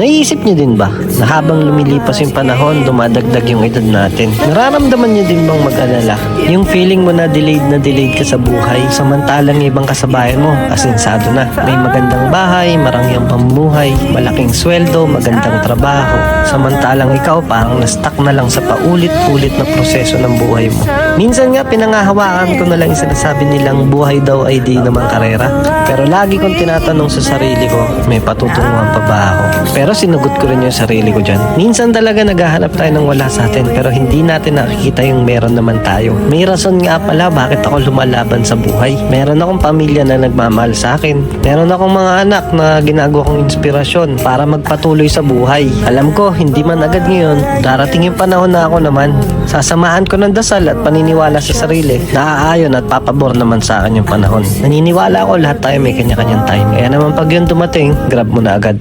Naiisip niyo din ba na habang lumilipas yung panahon, dumadagdag yung edad natin? Nararamdaman niyo din bang mag-alala? Yung feeling mo na delayed ka sa buhay, samantalang yung ibang kasabayan mo, asensado na. May magandang bahay, marangyang pamumuhay, malaking sweldo, magandang trabaho. Samantalang ikaw parang na-stuck na lang sa paulit-ulit na proseso ng buhay mo. Minsan nga pinangahawakan ko na lang yung sinasabi nilang buhay daw ay di naman karera. Pero lagi kong tinatanong sa sarili ko, may patutunguhan pa ba ako? Pero sinugot ko rin yung sarili ko dyan. Minsan talaga naghahanap tayo ng wala sa atin pero hindi natin nakikita yung meron naman tayo. May rason nga pala bakit ako lumalaban sa buhay. Meron akong pamilya na nagmamahal sa akin. Meron akong mga anak na ginagawa kong inspirasyon para magpatuloy sa buhay. Alam ko, hindi man agad ngayon, darating yung panahon na ako naman. Sasamahan ko ng dasal at paniniwala sa sarili na aayon at papabor naman sa akin yung panahon. Naniniwala ako lahat tayo may kanya-kanyang time. Kaya naman pag yun dumating, grab mo na agad.